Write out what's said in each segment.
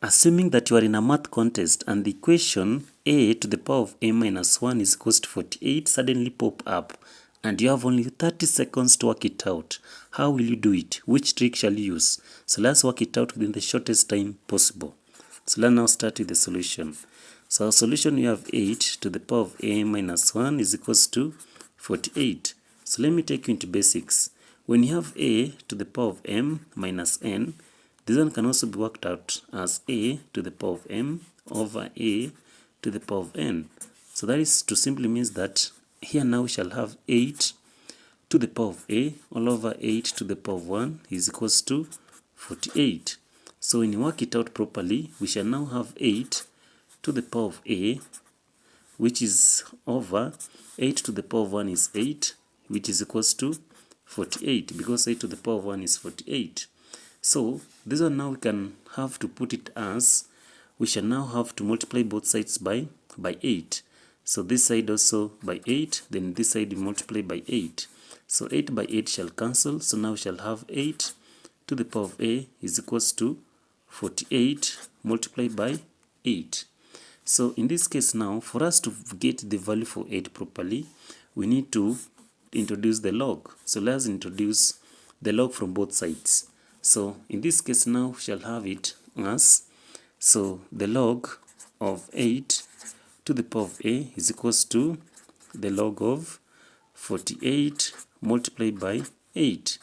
Assuming that you are in a math contest and the equation a to the power of a minus 1 is equals to 48 suddenly pop up and you have only 30 seconds to work it out, how will you do it? Which trick shall you use? So let's work it out within the shortest time possible. So let's now start with the solution. So our solution, we have 8 to the power of a minus 1 is equals to 48. So let me take you into basics. When you have a to the power of m minus n, this one can also be worked out as a to the power of m over a to the power of n. So that is to simply means that here now we shall have 8 to the power of a all over 8 to the power of 1 is equals to 48. So when you work it out properly, we shall now have 8 to the power of a, which is over 8 to the power of 1 is 8, which is equals to 48, because 8 to the power of 1 is 48. So this one now we can have to put it as, we shall now have to multiply both sides by 8. So this side also by 8, then this side we multiply by 8. So 8 by 8 shall cancel, so now we shall have 8 to the power of a is equals to 48 multiplied by 8. So in this case now, for us to get the value for 8 properly, we need to introduce the log. So let's introduce the log from both sides. So in this case now, we shall have it as, so the log of 8 to the power of a is equals to the log of 48 multiplied by 8.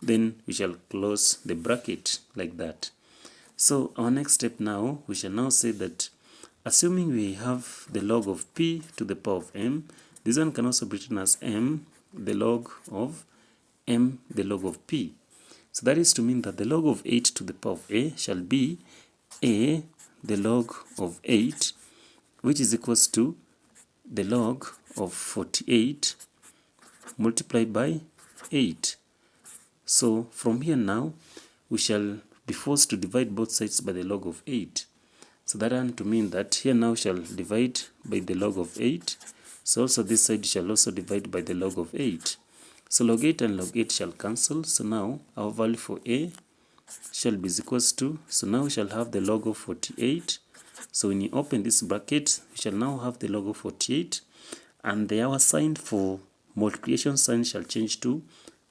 Then we shall close the bracket like that. So our next step now, we shall now say that assuming we have the log of p to the power of m, this one can also be written as m, the log of m, the log of p. So that is to mean that the log of 8 to the power of a shall be a, the log of 8, which is equals to the log of 48 multiplied by 8. So from here now, we shall be forced to divide both sides by the log of 8. So that one to mean that here now shall divide by the log of 8. So also this side shall also divide by the log of 8. So log 8 and log 8 shall cancel. So now our value for a shall be equals to, so now we shall have the log of 48. So when you open this bracket, we shall now have the log of 48. And the hour sign for multiplication sign shall change to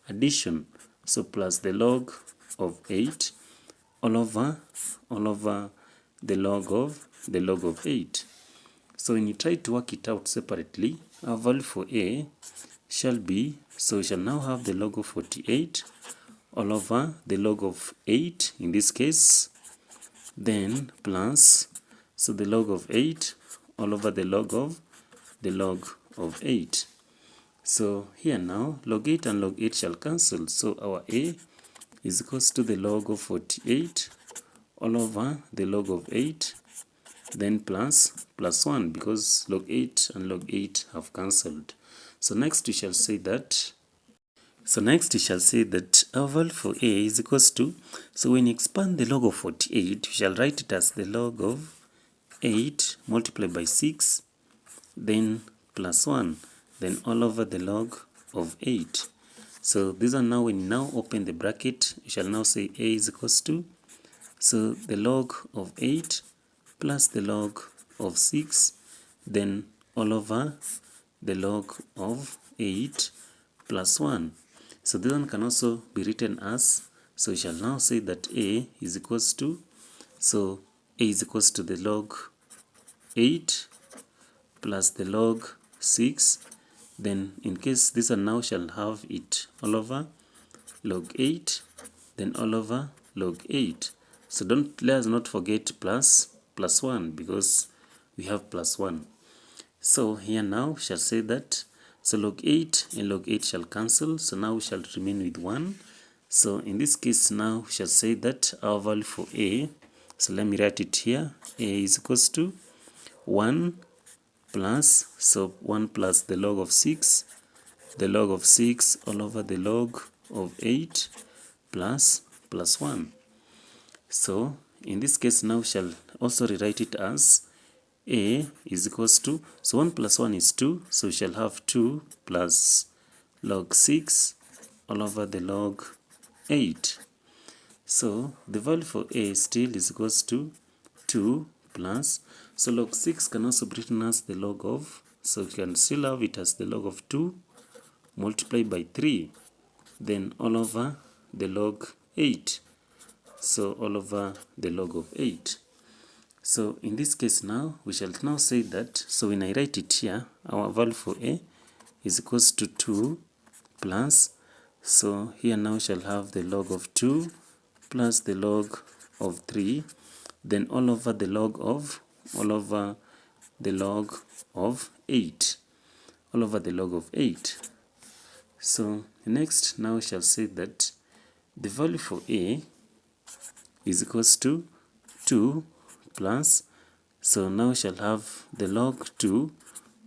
addition. So plus the log of 8 all over the log of 8. So when you try to work it out separately, our value for a shall be, so we shall now have the log of 48 all over the log of 8 in this case, then plus, so the log of 8 all over the log of 8. So here now log 8 and log 8 shall cancel, so our a is equals to the log of 48 all over the log of 8, then plus 1, because log 8 and log 8 have cancelled. So next we shall say that our value for a is equals to, so when you expand the log of 48, we shall write it as the log of 8 multiplied by 6, then plus 1, then all over the log of 8. So these are now, when you now open the bracket, we shall now say a is equals to, so the log of 8 plus the log of 6, then all over the log of 8 plus 1. So this one can also be written as, so we shall now say that a is equals to, so a is equals to the log 8 plus the log 6, then in case this one now shall have it all over log 8, then all over log 8. So let us not forget plus 1, because we have plus 1. So here now we shall say that, so log 8 and log 8 shall cancel, so now we shall remain with 1. So in this case now we shall say that our value for a, so let me write it here, a is equals to 1 plus, so 1 plus the log of 6, all over the log of 8 plus 1. So in this case now we shall also rewrite it as a is equals to, so 1 plus 1 is 2, so we shall have 2 plus log 6 all over the log 8. So the value for a still is equals to 2 plus, so log 6 can also be written as the log of, so you can still have it as the log of 2 multiplied by 3, then all over the log 8, so all over the log of 8. So in this case now, we shall now say that, so when I write it here, our value for a is equals to 2 plus, so here now shall have the log of 2 plus the log of 3, then all over the log of 8, all over the log of 8. So next now we shall say that the value for a is equals to 2 plus, so now we shall have the log 2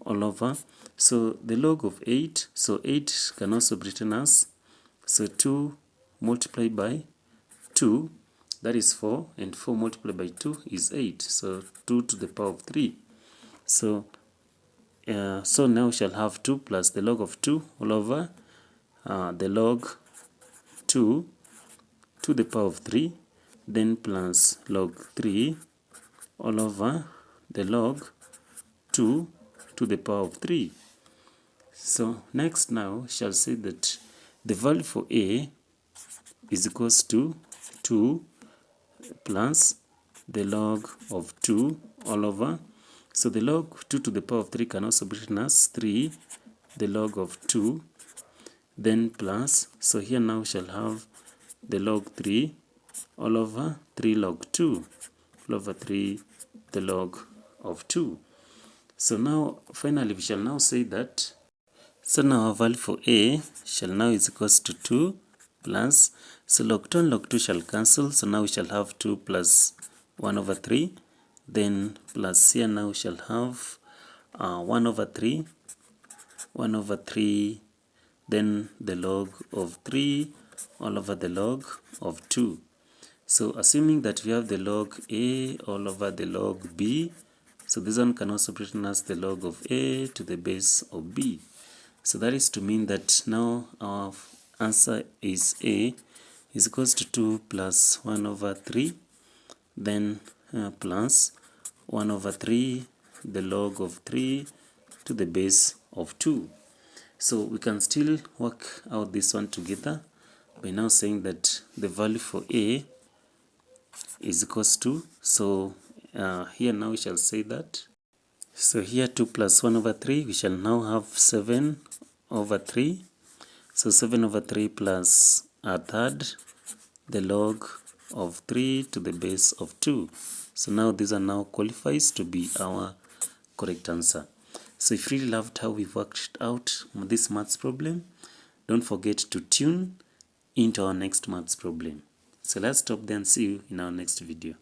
all over, so the log of 8, so 8 can also be written as, so 2 multiplied by 2, that is 4, and 4 multiplied by 2 is 8, so 2 to the power of 3. So so now we shall have 2 plus the log of 2 all over the log 2 to the power of 3, then plus log 3 all over the log 2 to the power of 3. So next now shall say that the value for a is equals to 2 plus the log of 2 all over, so the log 2 to the power of 3 can also be written as 3 the log of 2, then plus, so here now we shall have the log 3 all over 3 log 2 all over 3 the log of 2. So now finally we shall now say that, so now our value for a shall now is equals to 2 plus, so log 2 and log 2 shall cancel, so now we shall have 2 plus 1 over 3, then plus here now we shall have 1 over 3, then the log of 3 all over the log of 2. So assuming that we have the log a all over the log b, so this one can also be written as the log of a to the base of b. So that is to mean that now our answer is a is equals to 2 plus 1 over 3, then plus 1 over 3 the log of 3 to the base of 2. So we can still work out this one together by now saying that the value for a is equals to, so here now we shall say that, so here 2 plus 1 over 3, we shall now have 7 over 3, so 7 over 3 plus a third the log of 3 to the base of 2. So now these are now qualifies to be our correct answer. So if you really loved how we worked out this maths problem, don't forget to tune into our next maths problem. So let's stop there and see you in our next video.